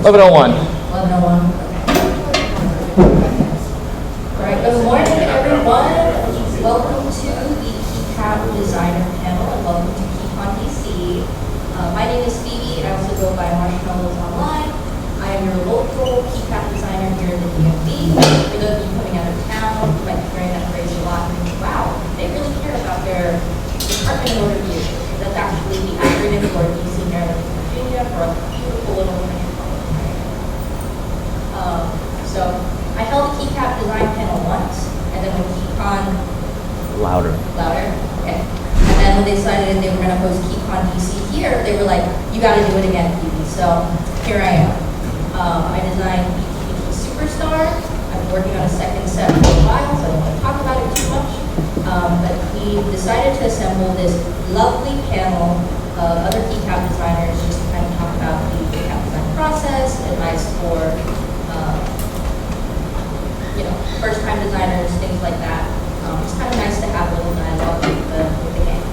1101. 1101. All right, good morning, everyone. Welcome to the Keycap Designer Panel, and welcome to KeyCon DC. My name is Phoebe, and I also go by Marshmallows Online. I am your local Keycap designer here in the DMV. For those of you coming out of town, you might be hearing that phrase a lot, and think, wow, they really care about their department overview. That's actually the acronym for DC, Maryland, Virginia, for a beautiful little metropolitan area. So I held a Keycap design panel once, and then when KeyCon Louder. Okay. And then when they decided they were going to host KeyCon DC here, they were like, you got to do it again, Phoebe. So here I am. I designed BTBT Superstar. I've been working on a second set for a while, so I don't want to talk about it too much. But we decided to assemble this lovely panel of other Keycap designers just to kind of talk about the Keycap design process, advice for first-time designers, things like that. It's kind of nice to have a little dialogue with the gang.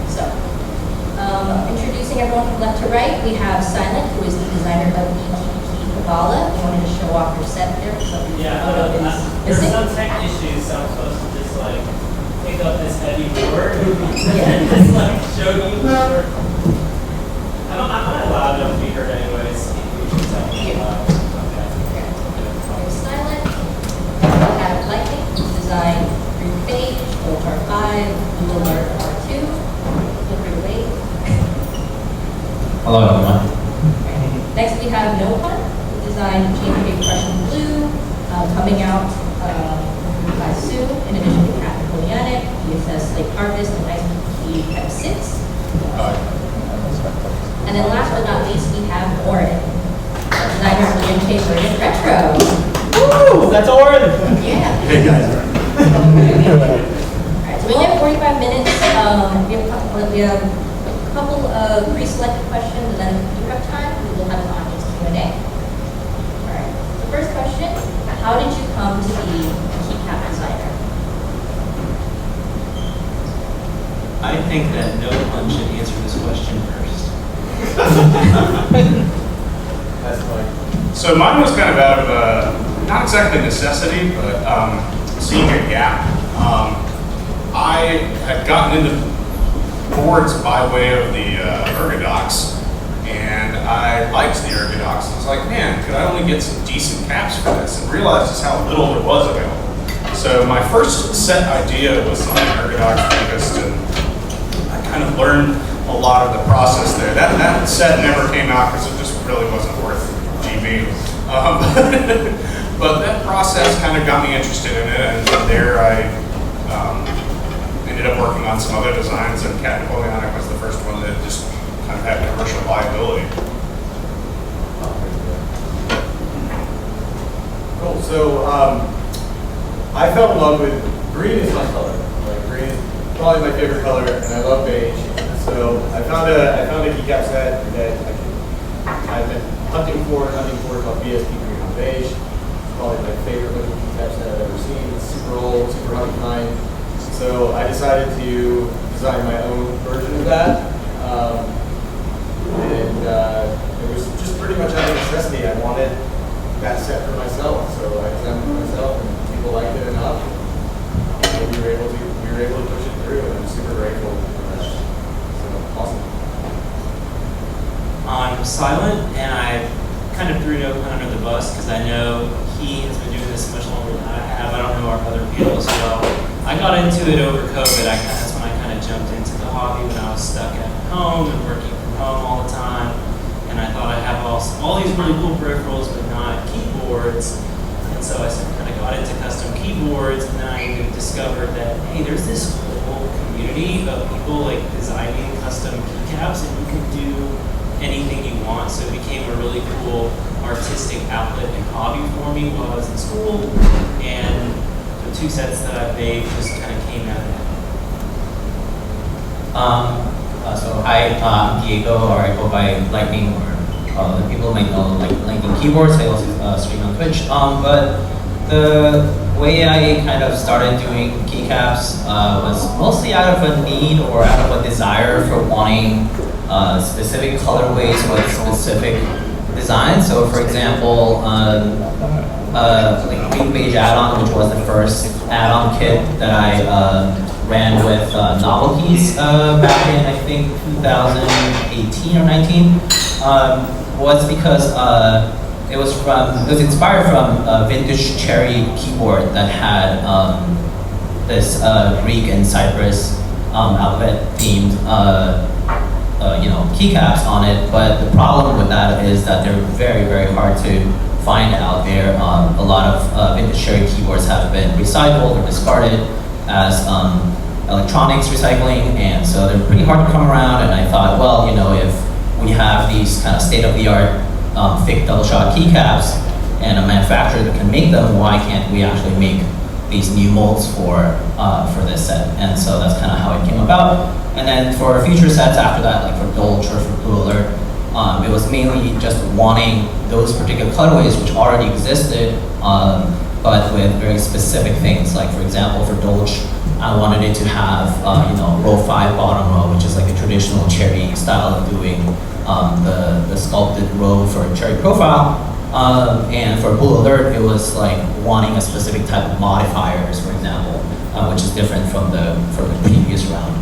So, introducing everyone from left to right, we have Silent, who is the designer of BTBT Kabbalah. You wanted to show off your set there? So there's some tech issues, so I'm supposed to just like pick up this heavy board and just like show you. I'm not allowed to be heard anyways. You should tell me loud. Silent. We have Lightning, who's designed Green Phage, Gold R5, Blue Alert R2. Feel free to wait. Hello, everyone. Next, we have No Fun, who designed GMK Prussian Blue, coming out by Sue, in addition to Cat Napoleonic, DSS Lake Harvest, and nice Keycap 6. And then last but not least, we have Oren, designer of GMK Verdant Retro. Woo! That's Oren! Yeah. Hey, guys. Alright, so we only have 45 minutes. We have a couple of pre-selected questions, and then if you have time, we will have an audience Q&A. Alright, the first question, how did you come to be a Keycap designer? I think that no one should answer this question first. That's funny. So mine was kind of out of not exactly necessity, but senior gap. I had gotten into boards by way of the Ergodox, and I liked the Ergodox. I was like, man, could I only get some decent caps for this? And realized just how little there was available. So my first set idea was on the Ergodox Focused, and I kind of learned a lot of the process there. That set never came out because it just really wasn't worth GB. But that process kind of got me interested in it, and from there I ended up working on some other designs, and Cat Napoleonic was the first one that just kind of had commercial viability. Cool. So I fell in love with green is my color. Like green is probably my favorite color, and I love beige. So I found a Keycap set that I've been hunting for called BSP Green on Beige. It's probably my favorite looking Keycap set I've ever seen. It's super old, super hard to find. So I decided to design my own version of that. It was just pretty much out of necessity. I wanted that set for myself. So I designed it for myself, and people liked it enough. And we were able to push it through, and I'm super grateful for that. So awesome. I'm Silent, and I kind of threw No Pun under the bus because I know he has been doing this much longer than I have. I don't know our other people as well. I got into it over COVID. That's when I kind of jumped into the hobby when I was stuck at home and working from home all the time. And I thought I'd have all these really cool peripherals, but not keyboards. And so I kind of got into custom keyboards, and then I discovered that, hey, there's this whole community of people like designing custom keycaps, and you can do anything you want. So it became a really cool artistic outlet and hobby for me while I was in school. And the two sets that I've made just kind of came out of that. So hi, I'm Diego, or I go by Lightning, or the people might know like Lightning Keyboards. I also stream on Twitch. But the way I kind of started doing keycaps was mostly out of a need or out of a desire for wanting specific colorways with specific designs. So for example, like Green Beige add-on, which was the first add-on kit that I ran with Novelties back in I think 2018 or 19, was because it was inspired from a vintage cherry keyboard that had this Greek and Cyprus alphabet themed keycaps on it. But the problem with that is that they're very, very hard to find out there. A lot of vintage cherry keyboards have been recycled or discarded as electronics recycling, and so they're pretty hard to come around. And I thought, well, if we have these kind of state-of-the-art thick double-shot keycaps and a manufacturer that can make them, why can't we actually make these new molds for this set? And so that's kind of how it came about. And then for future sets after that, like for Dolce or for Blue Alert, it was mainly just wanting those particular colorways which already existed, but with very specific things. Like for example, for Dolce, I wanted it to have row 5 bottom row, which is like a traditional cherry style of doing the sculpted row for a cherry profile. And for Blue Alert, it was like wanting a specific type of modifiers, for example, which is different from the previous round.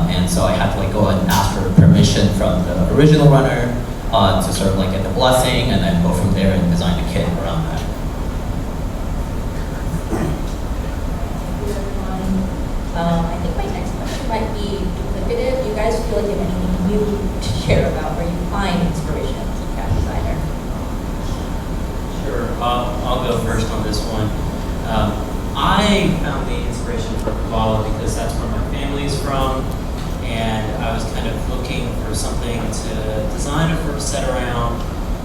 And so I had to like go and ask for permission from the original runner to sort of like get the blessing, and then go from there and design a kit around that. I think my next question might be duplicative. You guys feel like you have anything new to share about where you find inspiration as a keycap designer? Sure, I'll go first on this one. I found the inspiration for Kavala because that's where my family's from, and I was kind of looking for something to design a first set around,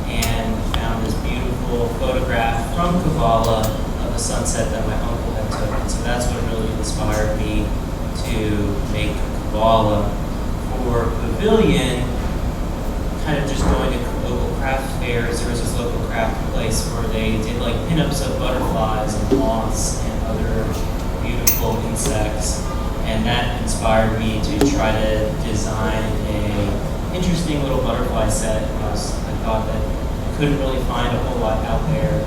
and found this beautiful photograph from Kavala of a sunset that my uncle had taken. So that's what really inspired me to make Kavala. For Pavilion, kind of just going to local craft fairs. There was this local craft place where they did like pinups of butterflies and moths and other beautiful insects, and that inspired me to try to design a interesting little butterfly set. I thought that I couldn't really find a whole lot out there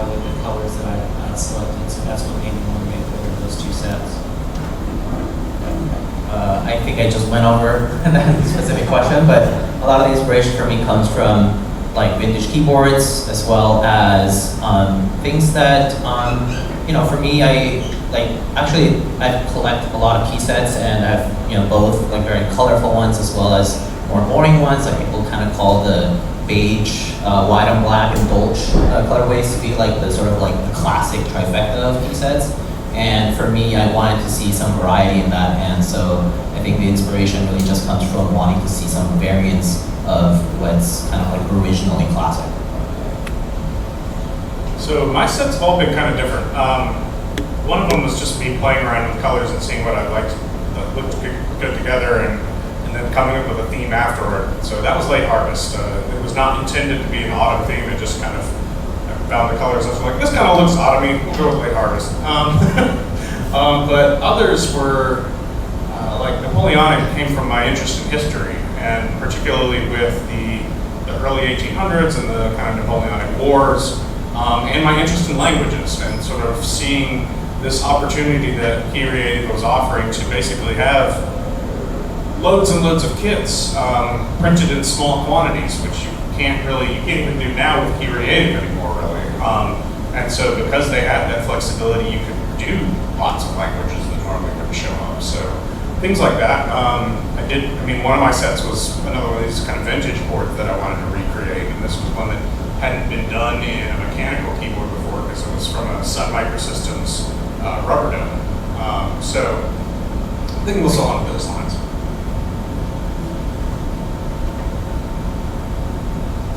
with the colors that I selected, so that's what made me want to make those two sets. I think I just went over that specific question, but a lot of the inspiration for me comes from like vintage keyboards, as well as things that, for me, I collect a lot of key sets, and I've, both like very colorful ones as well as more boring ones that people kind of call the beige, white and black and Dolce colorways to be like the sort of like the classic trifecta of key sets. And for me, I wanted to see some variety in that, and so I think the inspiration really just comes from wanting to see some variants of what's kind of like originally classic. So my sets have all been kind of different. One of them was just me playing around with colors and seeing what I liked that looked good together, and then coming up with a theme afterward. So that was Late Harvest. It was not intended to be an autumn theme. It just kind of found the colors. I was like, this kind of looks autumny. We'll go with Late Harvest. But others were like Napoleonic came from my interest in history, and particularly with the early 1800s and the kind of Napoleonic Wars, and my interest in languages, and sort of seeing this opportunity that Key Creative was offering to basically have loads and loads of kits printed in small quantities, which you can't even do now with Key Creative anymore, really. And so because they had that flexibility, you could do lots of languages that normally wouldn't show up. So things like that. One of my sets was another one of these kind of vintage boards that I wanted to recreate, and this was one that hadn't been done in a mechanical keyboard before because it was from a Sun Microsystems rubber dome. So I think it was along those lines.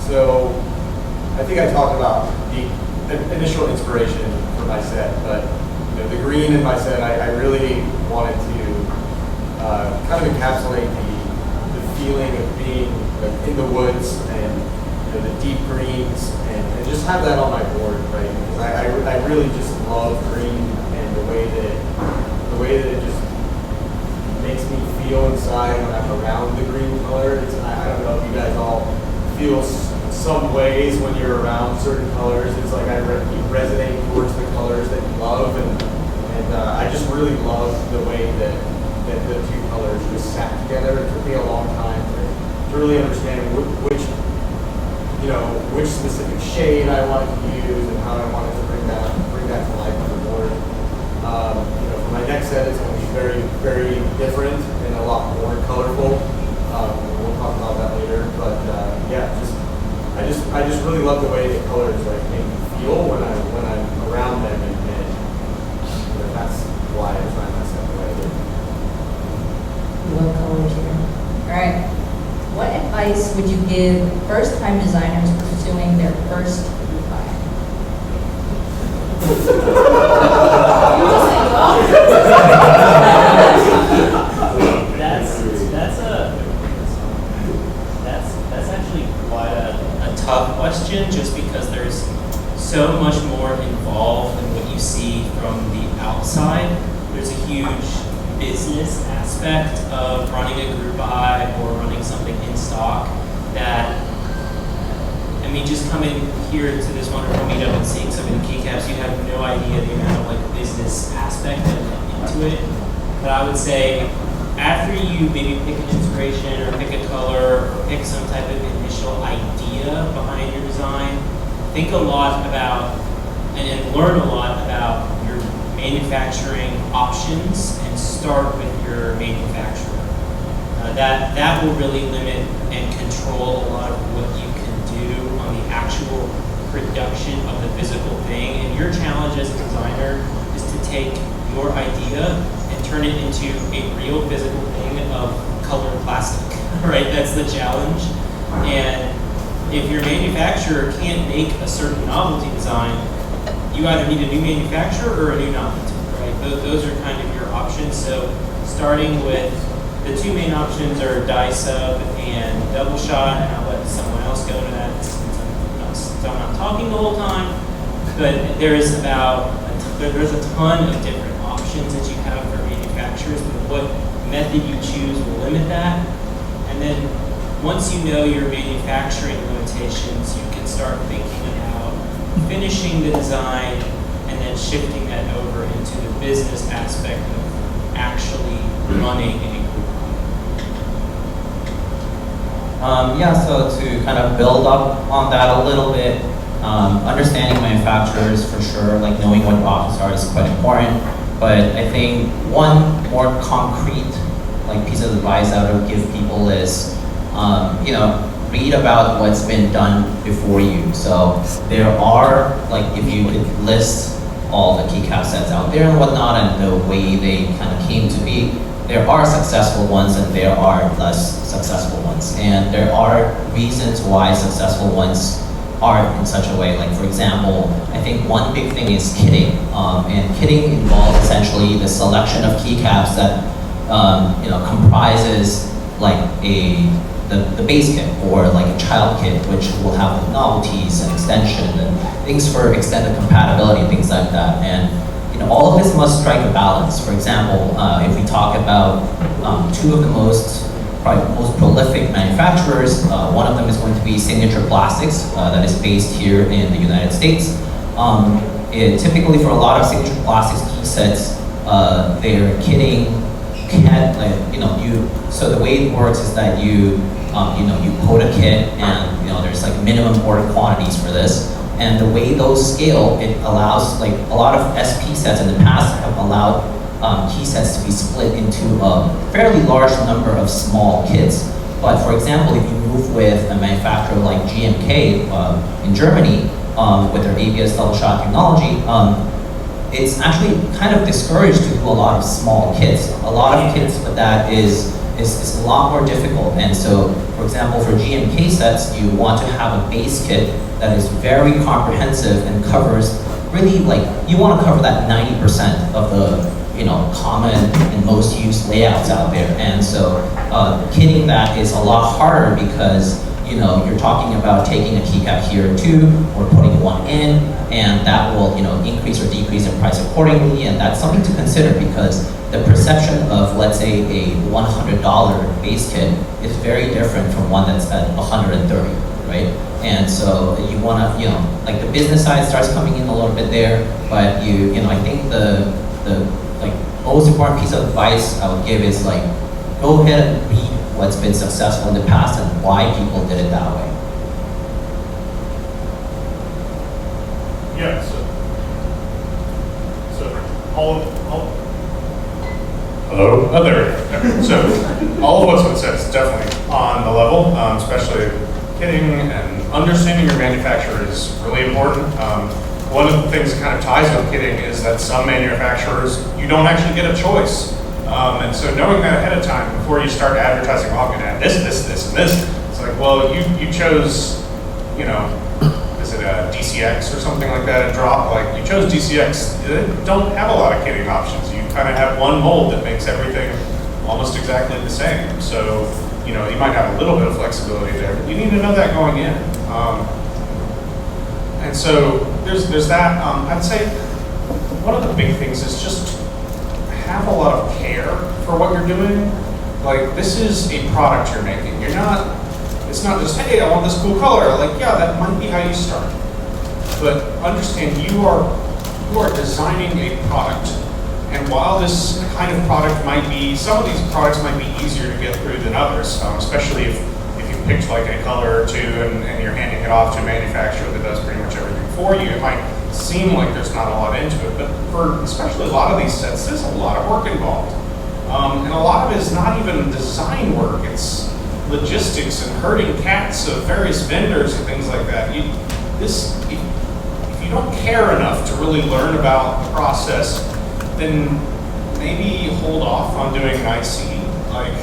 So I think I talked about the initial inspiration for my set, but the green in my set, I really wanted to kind of encapsulate the feeling of being in the woods and the deep greens, and just have that on my board, right? Because I really just love green, and the way that it just makes me feel inside when I'm around the green color. I don't know if you guys all feel some ways when you're around certain colors, it's like you resonate towards the colors that you love, and I just really love the way that the two colors just sat together. It took me a long time to really understand which specific shade I wanted to use and how I wanted to bring that to life on the board. For my next set, it's going to be very, very different and a lot more colorful. We'll talk about that later, but yeah, I just really love the way the colors like make me feel when I'm around them, and that's why I design my set the way I do. Love colors here. All right. What advice would you give first-time designers pursuing their first group buy? That's actually quite A tough question, just because there's so much more involved than what you see from the outside. There's a huge business aspect of running a group buy or running something in stock that, I mean, just coming here to this wonderful meetup and seeing some of the keycaps, you have no idea the amount of like business aspect that went into it. But I would say after you maybe pick an inspiration or pick a color or pick some type of initial idea behind your design, think a lot about and learn a lot about your manufacturing options and start with your manufacturer. That will really limit and control a lot of what you can do on the actual production of the physical thing. And your challenge as a designer is to take your idea and turn it into a real physical thing of colored plastic, right? That's the challenge. And if your manufacturer can't make a certain novelty design, you either need a new manufacturer or a new novelty, right? Those are kind of your options. So starting with the two main options are die sub and double shot, and I'll let someone else go to that since I'm not talking the whole time. But there's a ton of different options that you have for manufacturers, but what method you choose will limit that. And then once you know your manufacturing limitations, you can start thinking about finishing the design and then shifting that over into the business aspect of actually running a group. So to kind of build up on that a little bit, understanding manufacturers for sure, like knowing what options are is quite important. But I think one more concrete piece of advice I would give people is, read about what's been done before you. So there are, if you could list all the keycap sets out there and whatnot and the way they kind of came to be, there are successful ones and there are less successful ones. And there are reasons why successful ones are in such a way. Like for example, I think one big thing is kitting. And kitting involves essentially the selection of keycaps that comprises the base kit or a child kit, which will have novelties and extension and things for extended compatibility, things like that. And all of this must strike a balance. For example, if we talk about two of the most prolific manufacturers, one of them is going to be Signature Plastics, that is based here in the United States. Typically for a lot of Signature Plastics key sets, they're kitting so the way it works is that you code a kit and there's minimum order quantities for this. And the way those scale, it allows, a lot of SP sets in the past have allowed key sets to be split into a fairly large number of small kits. But for example, if you move with a manufacturer like GMK in Germany with their ABS double shot technology, it's actually kind of discouraged to do a lot of small kits. A lot of kits with that is a lot more difficult. And so, for example, for GMK sets, you want to have a base kit that is very comprehensive and covers really you want to cover that 90% of the common and most used layouts out there. And so kitting that is a lot harder because you're talking about taking a keycap here or two or putting one in, and that will increase or decrease in price accordingly. And that's something to consider because the perception of, let's say, a $100 base kit is very different from one that's at $130. right? And so you want to, like the business side starts coming in a little bit there, but I think the like most important piece of advice I would give is like, go ahead and read what's been successful in the past and why people did it that way. Yeah, so all hello, other. So all of what's been said is definitely on the level, especially kitting and understanding your manufacturer is really important. One of the things that kind of ties with kitting is that some manufacturers, you don't actually get a choice. And so knowing that ahead of time before you start advertising, oh, I'm going to add this, and this, it's like, well, you chose, is it a DCX or something like that, a drop? Like, you chose DCX, you don't have a lot of kitting options. You kind of have one mold that makes everything almost exactly the same. So, you might have a little bit of flexibility there, but you need to know that going in. And so there's that. I'd say one of the big things is just have a lot of care for what you're doing. Like, this is a product you're making. It's not just, hey, I want this cool color. Like, yeah, that might be how you start. But understand you are designing a product. And while this kind of product some of these products might be easier to get through than others, especially if you picked like a color or two and you're handing it off to a manufacturer that does pretty much everything for you, it might seem like there's not a lot into it. But for especially a lot of these sets, there's a lot of work involved. And a lot of it is not even design work. It's logistics and herding cats of various vendors and things like that. If you don't care enough to really learn about the process, then maybe hold off on doing an IC. Like,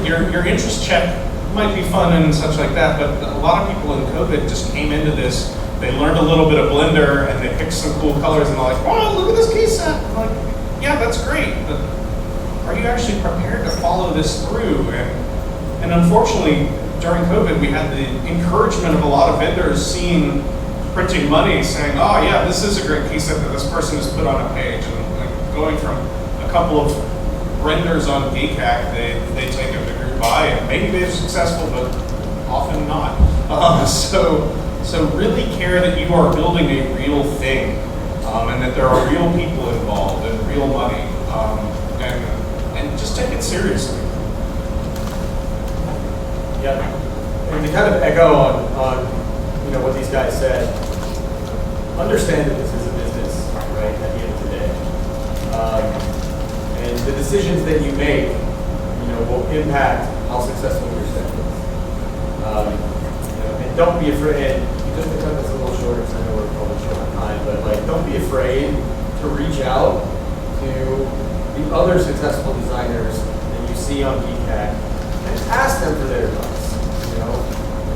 your interest check might be fun and such like that, but a lot of people in COVID just came into this, they learned a little bit of Blender and they picked some cool colors and they're like, wow, look at this key set. I'm like, yeah, that's great, but are you actually prepared to follow this through? And unfortunately, during COVID, we had the encouragement of a lot of vendors seeing printing money, saying, oh yeah, this is a great key set that this person has put on a page. And like going from a couple of renders on Keycap, they take a group buy, and maybe they're successful, but often not. So really care that you are building a real thing, and that there are real people involved and real money, and just take it seriously. Yeah, and to kind of echo on what these guys said, understand that this is a business, right, at the end of the day. And the decisions that you make, will impact how successful your set is. And don't be afraid, and just to cut this a little short, because I know we're probably short on time, but like, don't be afraid to reach out to the other successful designers that you see on Keycap and ask them for their advice.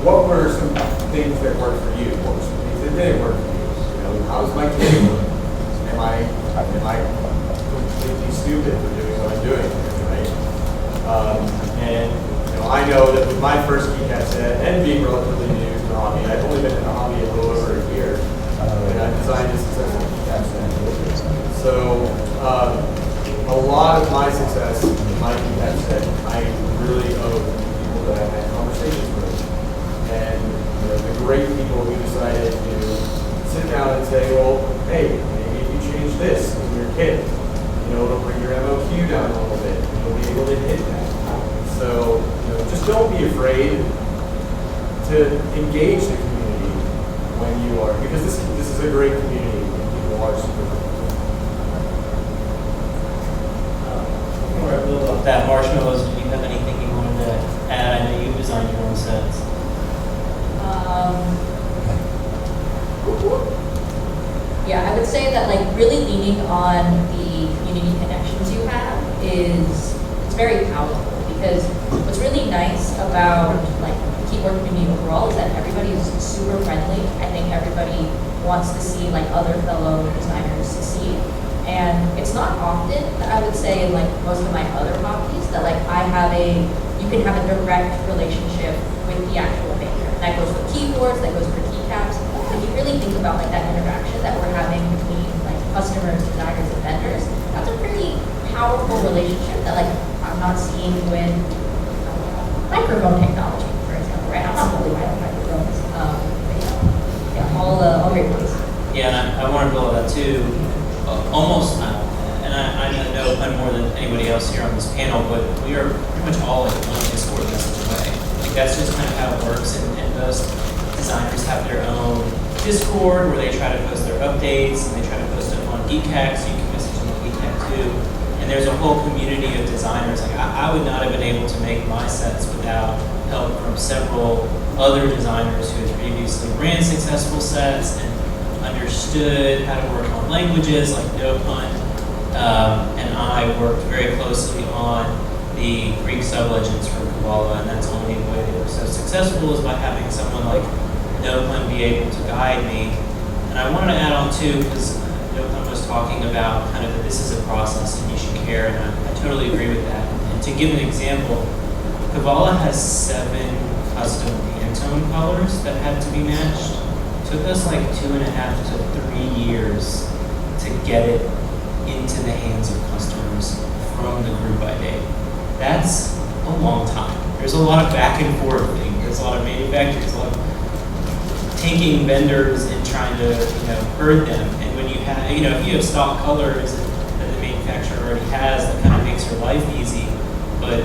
What were some things that worked for you? What were some things that didn't work for you? How's my kitting work? Am I completely stupid for doing what I'm doing, right? And I know that with my first Keycap set and being relatively new to the hobby, I've only been in the hobby a little over a year, and I've designed a successful Keycap set. So a lot of my success in my Keycap set, I really owe to people that I've had conversations with. And the great people who decided to sit down and say, well, hey, maybe if you change this in your kit, it'll bring your MOQ down a little bit. You'll be able to hit that. So, just don't be afraid to engage the community when you are, because this is a great community and people are super cool. Before I build up that, Marshmallows, do you have anything you wanted to add? I know you designed your own sets. Yeah, I would say that like really leaning on the community connections you have it's very powerful, because what's really nice about like the keyboard community overall is that everybody is super friendly. I think everybody wants to see like other fellow designers succeed. And it's not often, I would say, like most of my other hobbies, that like you can have a direct relationship with the actual maker. That goes for keyboards, that goes for keycaps. When you really think about like that interaction that we're having between like customers, designers, and vendors, that's a pretty powerful relationship that like I'm not seeing with microphone technology, for example, right? I'm not really buying a microphone, Okay, please. Yeah, and I want to build on that too. Almost, and I know Glenn more than anybody else here on this panel, but we are pretty much all like one Discord message away. Like that's just kind of how it works, and most designers have their own Discord where they try to post their updates, and they try to post them on Keycap, so you can message them on Keycap too. And there's a whole community of designers. Like I would not have been able to make my sets without help from several other designers who had previously ran successful sets and understood how to work on languages like NoPun. And I worked very closely on the Greek sublegends for Kabbalah, and that's the only way they were so successful is by having someone like NoPun be able to guide me. And I wanted to add on too, because NoPun was talking about kind of that this is a process and you should care, and I totally agree with that. And to give an example, Kabbalah has 7 custom Pantone colors that had to be matched. It took us like 2.5 to 3 years to get it into the hands of customers from the group by date. That's a long time. There's a lot of back and forth thing. There's a lot of manufacturers, a lot of taking vendors and trying to, herd them. And when you have, if you have stock colors that the manufacturer already has, that kind of makes your life easy. But,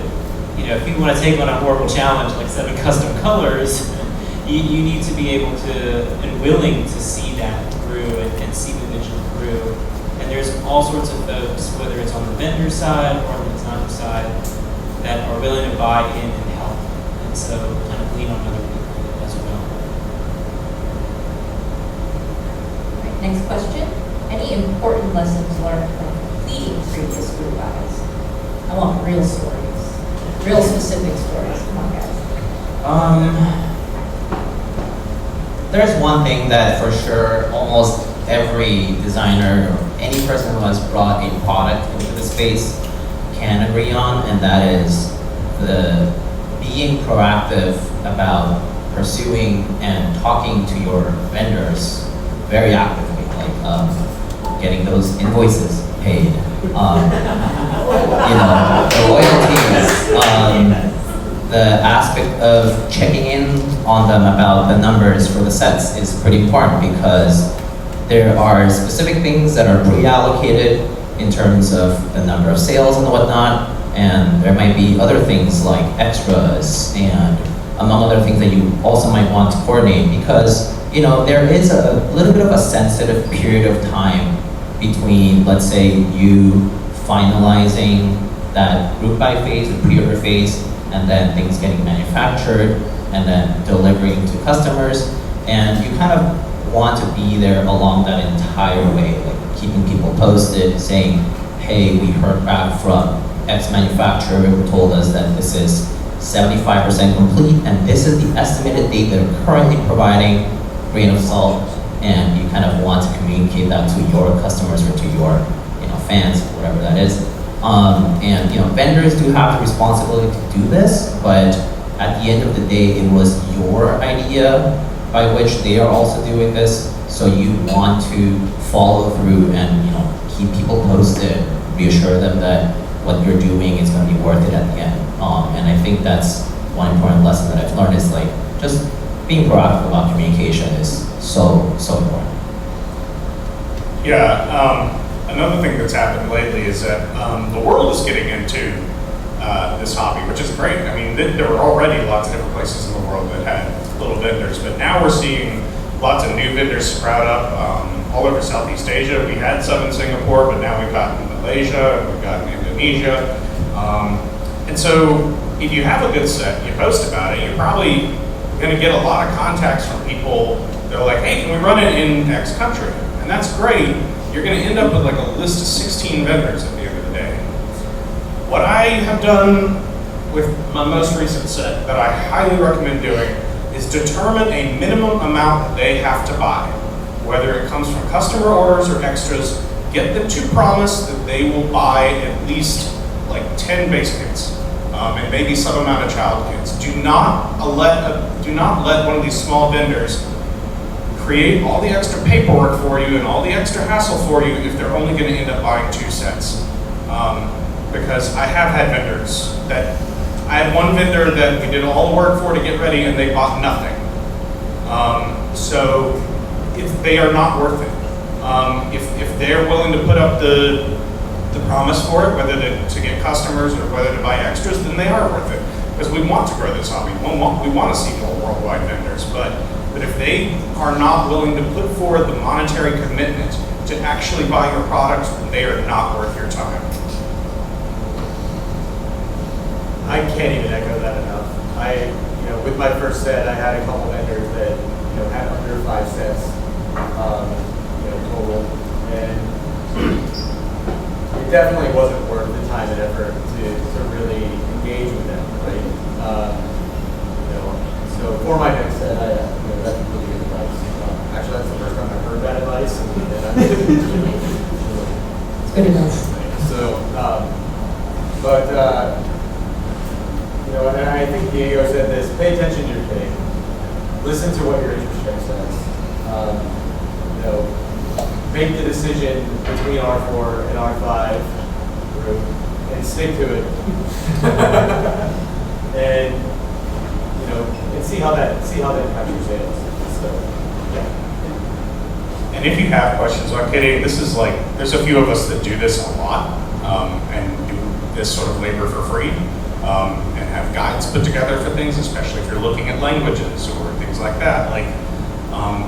if you want to take on a horrible challenge like 7 custom colors, you need to be able to and willing to see that through and see the vision through. And there's all sorts of folks, whether it's on the vendor side or on the designer side, that are willing to buy in and help. And so kind of lean on other people as well. All right, next question. Any important lessons learned from completing previous group buys? I want real stories. Real specific stories. Come on, guys. There's one thing that for sure almost every designer or any person who has brought a product into the space can agree on, and that is the being proactive about pursuing and talking to your vendors very actively, like getting those invoices paid, the royalties, the aspect of checking in on them about the numbers for the sets is pretty important, because there are specific things that are pre-allocated in terms of the number of sales and whatnot, and there might be other things like extras and among other things that you also might want to coordinate, because there is a little bit of a sensitive period of time between, let's say, you finalizing that group buy phase, the pre-order phase, and then things getting manufactured and then delivering to customers, and you kind of want to be there along that entire way, like keeping people posted, saying, hey, we heard back from X manufacturer who told us that this is 75% complete, and this is the estimated date that are currently providing, grain of salt, and you kind of want to communicate that to your customers or to your fans, whatever that is. And vendors do have the responsibility to do this, but at the end of the day, it was your idea by which they are also doing this, so you want to follow through and keep people posted, reassure them that what you're doing is going to be worth it at the end. And I think that's one important lesson that I've learned is like just being proactive about communication is so important. Yeah. Another thing that's happened lately is that the world is getting into this hobby, which is great. I mean, there were already lots of different places in the world that had little vendors, but now we're seeing lots of new vendors sprout up all over Southeast Asia. We had some in Singapore, but now we've got in Malaysia, and we've got in Indonesia. And so if you have a good set, you post about it, you're probably going to get a lot of contacts from people that are like, hey, can we run it in X country? And that's great. You're going to end up with like a list of 16 vendors at the end of the day. What I have done with my most recent set that I highly recommend doing is determine a minimum amount that they have to buy. Whether it comes from customer orders or extras, get them to promise that they will buy at least like 10 base kits and maybe some amount of child kits. Do not let one of these small vendors create all the extra paperwork for you and all the extra hassle for you if they're only going to end up buying 2 sets. Because I have had vendors that, I had one vendor that we did all the work for to get ready and they bought nothing. So if they are not worth it. If they're willing to put up the promise for it, whether to get customers or whether to buy extras, then they are worth it. Because we want to grow this hobby. We want to see more worldwide vendors. But if they are not willing to put forward the monetary commitment to actually buy your products, they are not worth your time. I can't even echo that enough. With my first set, I had a couple vendors that, had under 5 sets, total, and it definitely wasn't worth the time and effort to really engage with them, right? So for my next set, that's really good advice. Actually, that's the first time I've heard that advice. It's good enough. So, and I think Diego said this, pay attention to your thing. Listen to what your interest check says. Make the decision between R4 and R5 group and stick to it. and see how that impacts your sales. So, yeah. And if you have questions on kitting, this is like, there's a few of us that do this a lot and do this sort of labor for free and have guides put together for things, especially if you're looking at languages or things like that. Like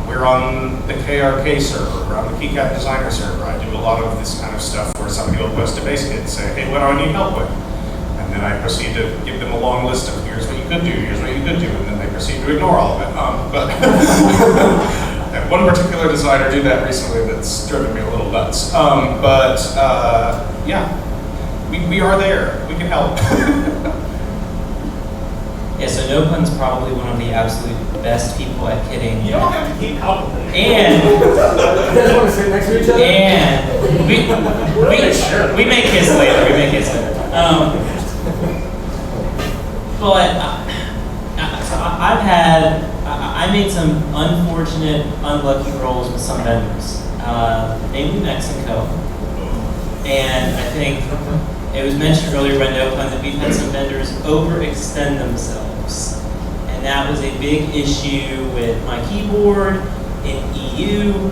we're on the KRK server, we're on the Keycap designer server. I do a lot of this kind of stuff where somebody will post a base kit and say, hey, what do I need help with? And then I proceed to give them a long list of here's what you could do, here's what you could do, and then they proceed to ignore all of it. But and one particular designer did that recently that's driven me a little nuts. Yeah, we are there. We can help. Yeah, so No Pun's probably one of the absolute best people at kidding. You don't have to keep helping. And You guys want to sit next to each other? and we make kiss later. We make kiss later. I made some unfortunate, unlucky rolls with some vendors, namely Mexico. And I think it was mentioned earlier by No Pun that we've had some vendors overextend themselves. And that was a big issue with my keyboard in EU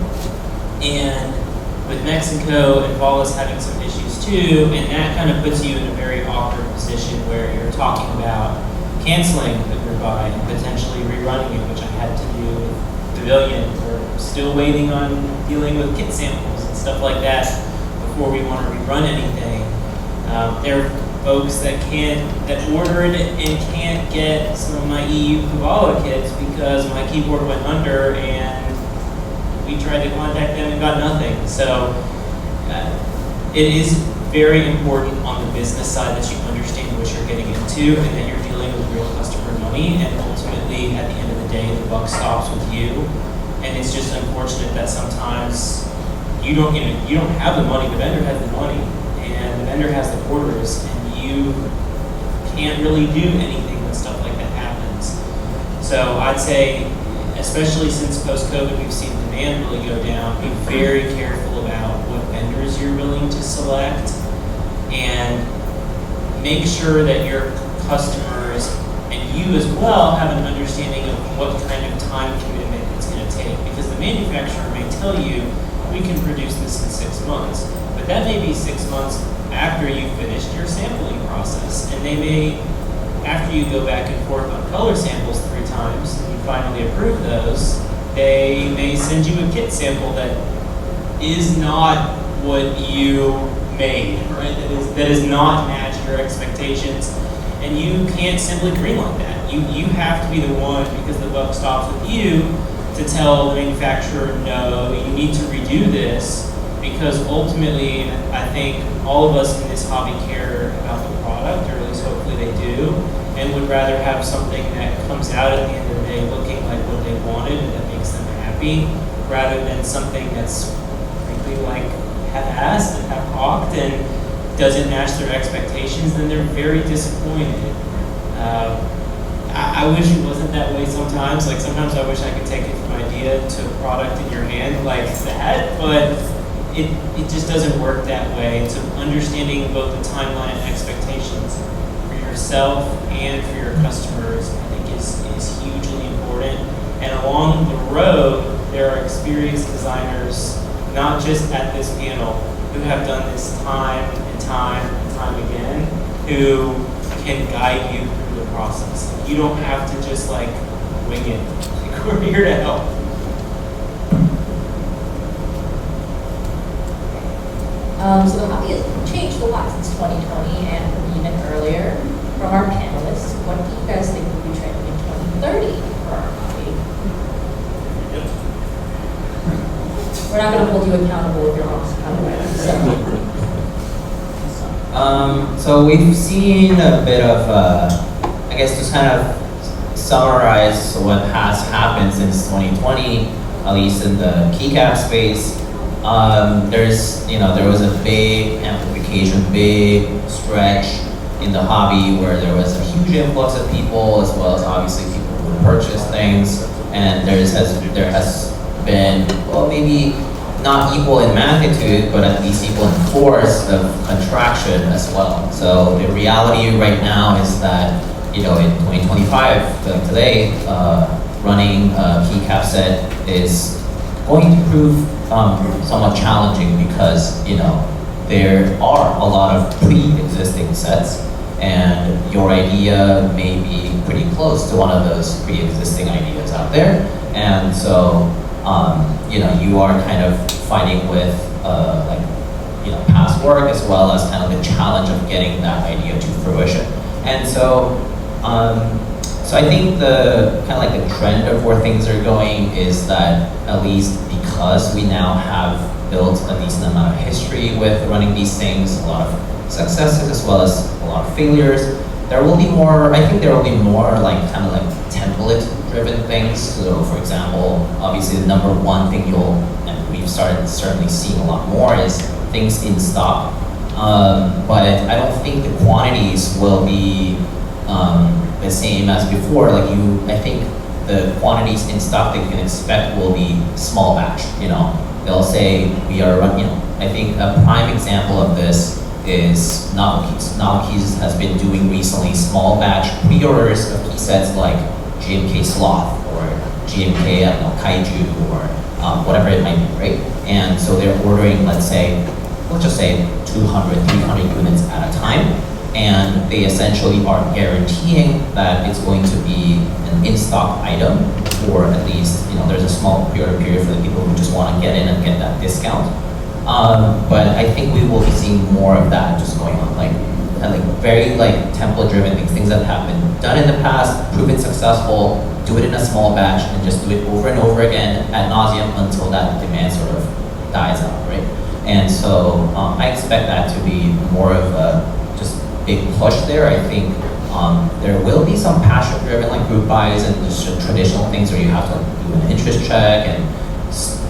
and with Mexico and Wallace having some issues too. And that kind of puts you in a very awkward position where you're talking about canceling the group buy and potentially rerunning it, which I had to do with Pavilion. We're still waiting on dealing with kit samples and stuff like that before we want to rerun anything. There are folks that ordered and can't get some of my EU Kavala kits because my keyboard went under and we tried to contact them and got nothing. So it is very important on the business side that you understand what you're getting into and that you're dealing with real customer money, and ultimately at the end of the day the buck stops with you. And it's just unfortunate that sometimes you don't have the money, the vendor has the money and the vendor has the orders, and you can't really do anything when stuff like that happens. So I'd say, especially since post-COVID, we've seen demand really go down. Be very careful about what vendors you're willing to select, and make sure that your customers and you as well have an understanding of what kind of time commitment it's going to take. Because the manufacturer may tell you, we can produce this in 6 months, but that may be 6 months after you've finished your sampling process. And they may, after you go back and forth on color samples 3 times, and you finally approve those, they may send you a kit sample that is not what you made, right? That is not match your expectations, and you can't simply greenlight that. You have to be the one, because the buck stops with you, to tell the manufacturer, no, you need to redo this, because ultimately, I think all of us in this hobby care about the product, or at least hopefully they do, and would rather have something that comes out at the end of the day looking like what they wanted and that makes them happy, rather than something that's frankly like half-assed and half-cocked and doesn't match their expectations. Then they're very disappointed. I wish it wasn't that way sometimes. Like sometimes I wish I could take it from idea to product in your hand like that, but it just doesn't work that way. So understanding both the timeline and expectations for yourself and for your customers, I think is hugely important. And along the road, there are experienced designers, not just at this panel, who have done this time and time and time again, who can guide you through the process. You don't have to just like wing it. Like, we're here to help. So the hobby has changed a lot since 2020 and even earlier. From our panelists, what do you guys think will be trending in 2030 for our hobby? We're not going to hold you accountable if you're wrong, by the way. So we've seen a bit of, I guess, just kind of summarize what has happened since 2020, at least in the Keycap space. There was a big amplification, big stretch in the hobby where there was a huge influx of people, as well as obviously people who purchase things, and there has been, well, maybe not equal in magnitude, but at least equal in force of contraction as well. So the reality right now is that, in 2025, like today, running a Keycap set is going to prove somewhat challenging because, there are a lot of pre-existing sets, and your idea may be pretty close to one of those pre-existing ideas out there. And so, you are kind of fighting with past work as well as kind of the challenge of getting that idea to fruition. And so, I think the kind of like the trend of where things are going is that, at least because we now have built a decent amount of history with running these things, a lot of successes as well as a lot of failures, there will be more, I think there will be more kind of template-driven things. So for example, obviously the number one thing and we've started certainly seeing a lot more is things in stock. But I don't think the quantities will be the same as before. I think the quantities in stock that you can expect will be small batch. They'll say we are running. I think a prime example of this is Novelkeys. Novelkeys has been doing recently small batch pre-orders of key sets like GMK Sloth or GMK Kaiju or whatever it might be, right? And so they're ordering, let's just say 200, 300 units at a time, and they essentially are guaranteeing that it's going to be an in-stock item, or at least, there's a small pre-order period for the people who just want to get in and get that discount. But I think we will be seeing more of that just going on, very template-driven things that have been done in the past, proven successful, do it in a small batch, and just do it over and over again ad nauseum until that demand sort of dies out, right? And so I expect that to be more of a just big push there. I think there will be some passion-driven group buys and just traditional things where you have to do an interest check and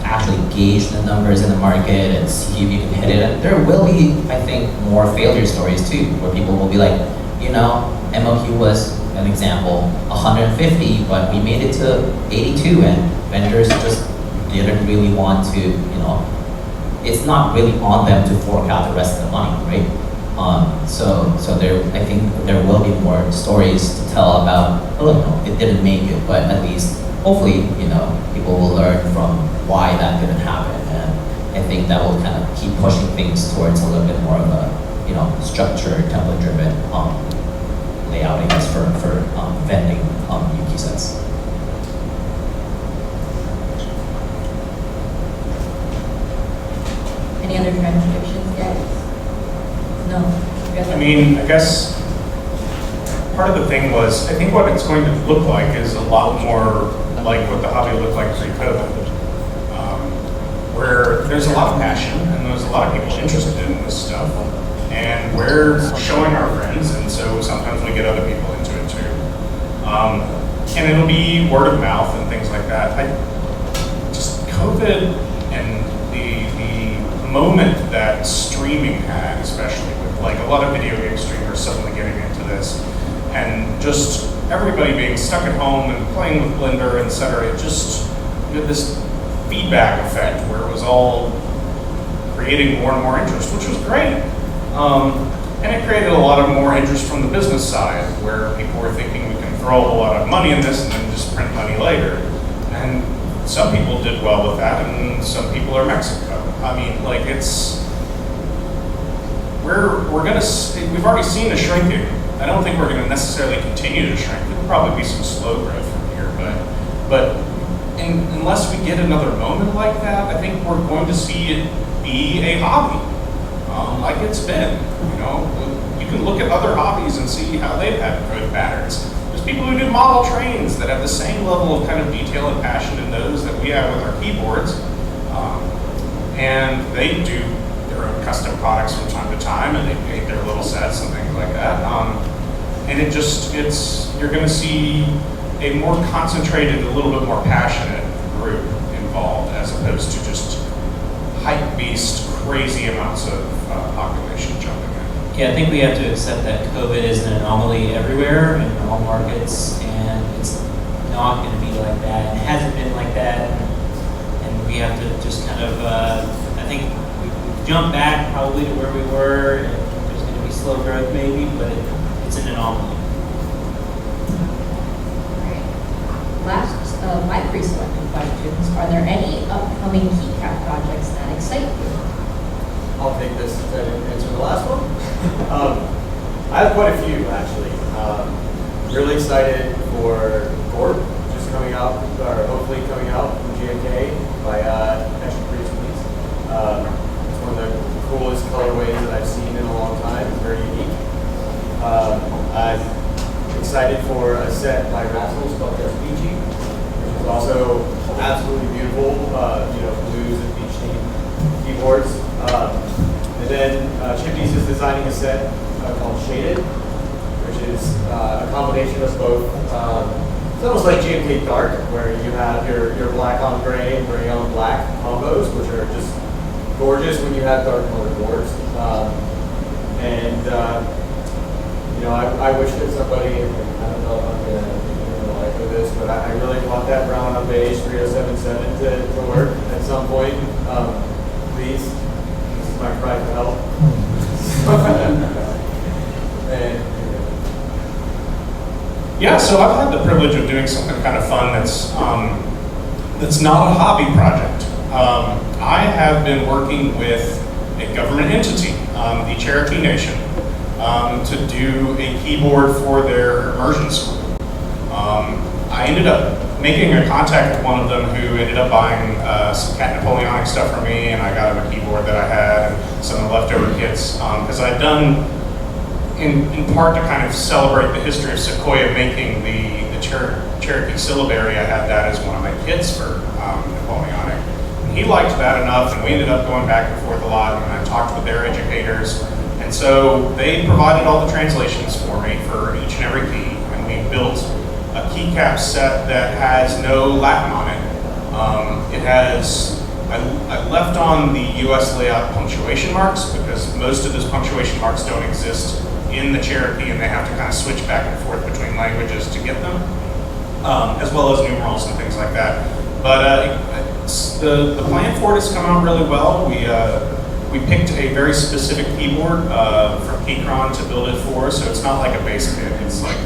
actually gauge the numbers in the market and see if you can hit it. And there will be, I think, more failure stories too, where people will be like, MLQ was an example, 150, but we made it to 82, and vendors just didn't really want to, it's not really on them to fork out the rest of the money, right? So I think there will be more stories to tell about, it didn't make it, but at least hopefully, people will learn from why that didn't happen. And I think that will kind of keep pushing things towards a little bit more of a, structured, template-driven layout, I guess, for vending Yuki sets. Any other trend predictions, guys? No. I guess part of the thing was, I think what it's going to look like is a lot more like what the hobby looked like pre-COVID, where there's a lot of passion and there's a lot of people interested in this stuff, and we're showing our friends, and so sometimes we get other people into it too. And it'll be word of mouth and things like that. Just COVID and the moment that streaming had, especially with a lot of video game streamers suddenly getting into this, and just everybody being stuck at home and playing with Blender, etc. It just did this feedback effect where it was all creating more and more interest, which was great. And it created a lot of more interest from the business side, where people were thinking we can throw a lot of money in this and then just print money later. And some people did well with that, and some people are Mexico. I mean, like we've already seen a shrinking. I don't think we're going to necessarily continue to shrink. There'll probably be some slow growth from here, but unless we get another moment like that, I think we're going to see it be a hobby, like it's been. You know, you can look at other hobbies and see how they've had growth patterns. There's people who do model trains that have the same level of kind of detail and passion in those that we have with our keyboards, and they do their own custom products from time to time, and they paint their little sets and things like that. And you're going to see a more concentrated, a little bit more passionate group involved, as opposed to just hype beast, crazy amounts of population jumping in. Yeah, I think we have to accept that COVID is an anomaly everywhere in all markets, and it's not going to be like that. It hasn't been like that, and we have to just kind of, I think we jump back probably to where we were, and there's going to be slow growth maybe, but it's an anomaly. Last, my pre-selected questions. Are there any upcoming Keycap projects that excite you? I'll take this to answer the last one. I have quite a few, actually. Really excited for Gorp, just coming out, or hopefully coming out from GMK by Action Creates Release. It's one of the coolest colorways that I've seen in a long time. It's very unique. I'm excited for a set by Rascals called Just Peachy, which is also absolutely beautiful. Blues and beach themed keyboards. And then Chippies is designing a set called Shaded, which is a combination of both. It's almost like GMK Dark, where you have your black on gray and gray on black combos, which are just gorgeous when you have dark colored boards. I wish that somebody, I don't know if I'm going to like this, but I really want that brown on beige 3077 to work at some point. Please, this is my cry for help. Yeah, so I've had the privilege of doing something kind of fun that's not a hobby project. I have been working with a government entity, the Cherokee Nation, to do a keyboard for their immersion school. I ended up making a contact with one of them who ended up buying some Cat Napoleonic stuff for me, and I got him a keyboard that I had and some of the leftover kits, because I'd done, in part to kind of celebrate the history of Sequoia making the Cherokee syllabary. I had that as one of my kits for Napoleonic. And he liked that enough, and we ended up going back and forth a lot, and I talked with their educators. And so they provided all the translations for me for each and every key, and we built a Keycap set that has no Latin on it. It has, I left on the US layout punctuation marks, because most of those punctuation marks don't exist in the Cherokee, and they have to kind of switch back and forth between languages to get them, as well as numerals and things like that. But the plan for it has come out really well. We picked a very specific keyboard from KeyCon to build it for, so it's not like a base kit. It's like,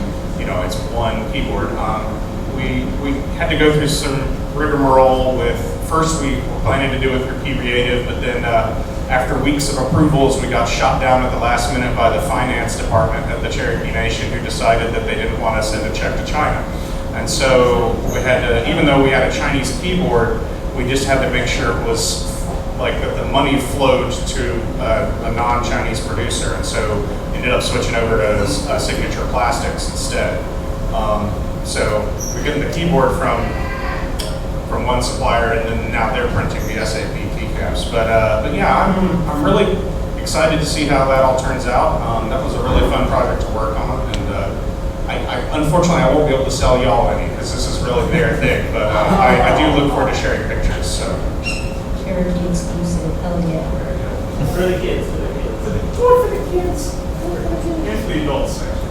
it's one keyboard. We had to go through some rigmarole with, first we were planning to do it through Keyreative, but then after weeks of approvals, we got shot down at the last minute by the finance department at the Cherokee Nation, who decided that they didn't want to send a check to China. And so we had to, even though we had a Chinese keyboard, we just had to make sure it was like that the money flowed to a non-Chinese producer, and so ended up switching over to Signature Plastics instead. So we're getting the keyboard from one supplier, and then now they're printing the SAP keycaps. But yeah, I'm really excited to see how that all turns out. That was a really fun project to work on, and unfortunately I won't be able to sell y'all any, because this is really their thing. But I do look forward to sharing pictures. So. Cherokee exclusive, hell yeah. For the kids, for the kids. For the kids. And for the adults, actually.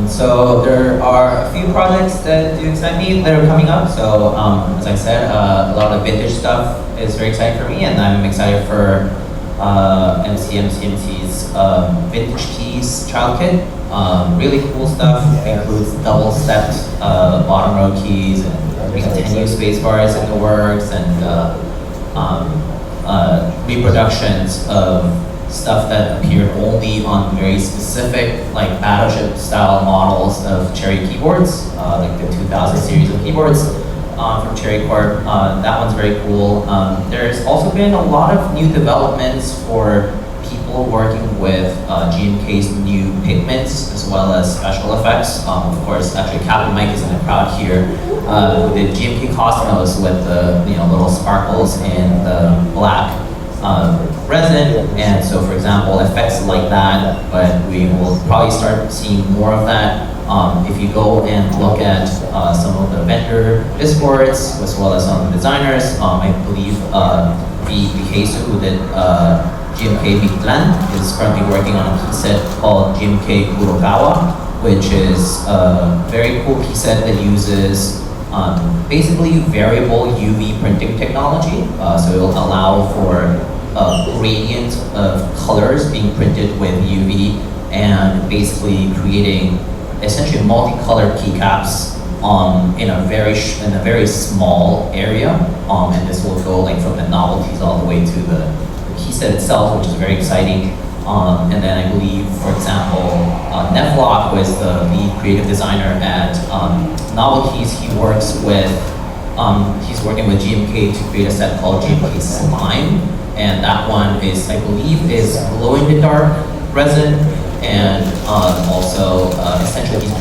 So there are a few projects that do excite me that are coming up. So as I said, a lot of vintage stuff is very exciting for me, and I'm excited for CMC's vintage keys child kit. Really cool stuff. Includes double-stepped bottom row keys, and I think 10U space bars in the works, and reproductions of stuff that appeared only on very specific, like battleship style models of Cherry keyboards, like the 2000 series of keyboards from Cherry Corp. That one's very cool. There's also been a lot of new developments for people working with GMK's new pigments as well as special effects. Of course, actually Captain Mike is in the crowd here. Who did GMK Cosmos with the little sparkles in the black resin, and so for example, effects like that, but we will probably start seeing more of that. If you go and look at some of the vendor discords, as well as some of the designers, I believe Vikesu, who did GMK Biglan, is currently working on a key set called GMK Kurokawa, which is a very cool key set that uses basically variable UV printing technology. So it will allow for a gradient of colors being printed with UV, and basically creating essentially multicolored keycaps in a very small area. And this will go like from the novelties all the way to the key set itself, which is very exciting. And then I believe, for example, Nevlock, who is the lead creative designer at Novelties, he's working with GMK to create a set called GMK Slime, and that one is, I believe, is glow-in-the-dark resin, and also essentially he's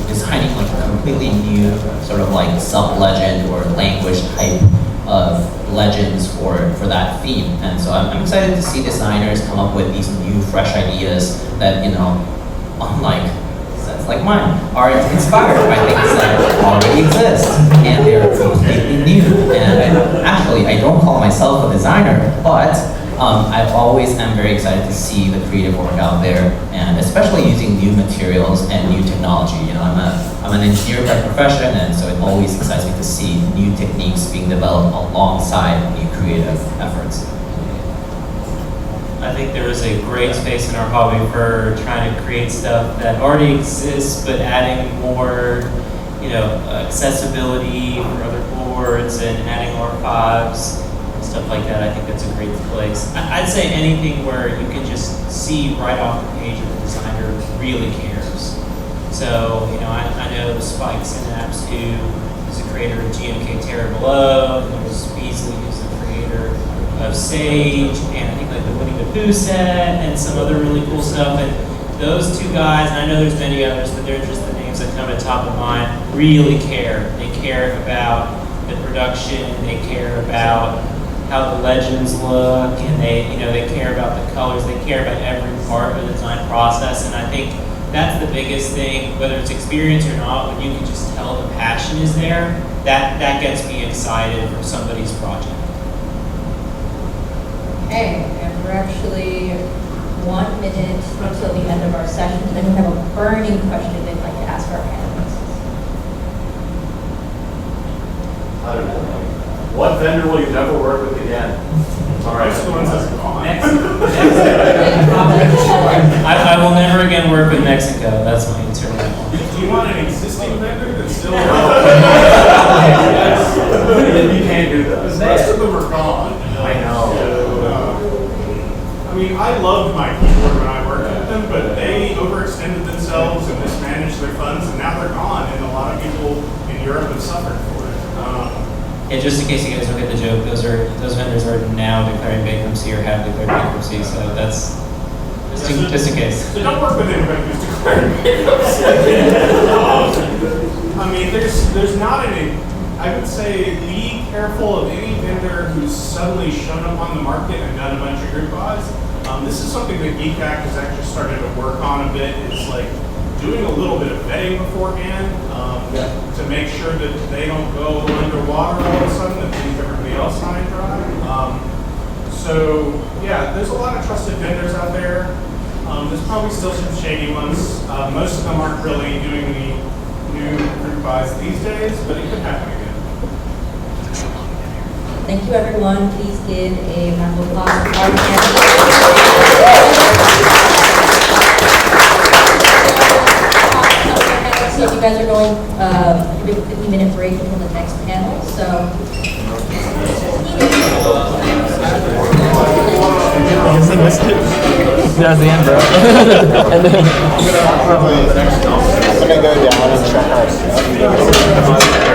designing like a completely new sort of like sub-legend or language type of legends for that theme. And so I'm excited to see designers come up with these new, fresh ideas that, unlike sets like mine, are inspired by things that already exist, and they're completely new. And I don't call myself a designer, but I always am very excited to see the creative work out there, and especially using new materials and new technology. I'm an engineer by profession, and so it always excites me to see new techniques being developed alongside new creative efforts. I think there is a great space in our hobby for trying to create stuff that already exists, but adding more, accessibility for other boards and adding archives and stuff like that. I think that's a great place. I'd say anything where you can just see right off the page that the designer really cares. So, I know Spike Synapse, who is the creator of GMK Terror Below, and there's Beasley, who's the creator of Sage, and I think like the Winnie the Pooh set, and some other really cool stuff. And those two guys, and I know there's many others, but they're just the names that come to top of mind, really care. They care about the production, they care about how the legends look, and they care about the colors, they care about every part of the design process. And I think that's the biggest thing, whether it's experience or not, when you can just tell the passion is there, that gets me excited for somebody's project. Okay, and we're actually 1 minute until the end of our session. Does anyone have a burning question they'd like to ask our panelists? I don't know. What vendor will you never work with again? All right, so Next. I will never again work with Mexico. That's my answer to that one. Do you want an existing vendor that's still You can't do that. Because most of them are gone. I know. I loved my keyboard when I worked with them, but they overextended themselves and mismanaged their funds, and now they're gone, and a lot of people in Europe have suffered for it. Yeah, just in case you guys don't get the joke, those vendors are now declaring bankruptcy or have declared bankruptcy, so that's just in case. So don't work with anybody who's declaring bankruptcy. There's not any. I would say be careful of any vendor who's suddenly shown up on the market and done a bunch of group buys. This is something that Keycap has actually started to work on a bit. It's like doing a little bit of vetting beforehand to make sure that they don't go underwater all of a sudden and leave everybody else high and dry. There's a lot of trusted vendors out there. There's probably still some shady ones. Most of them aren't really doing any new group buys these days, but it could happen again. Thank you, everyone. Please give a round of applause to our panel. So if you guys are going, give a 50-minute break until the next panel. So. That's the end, bro. And then, I'm gonna go down and check our stuff.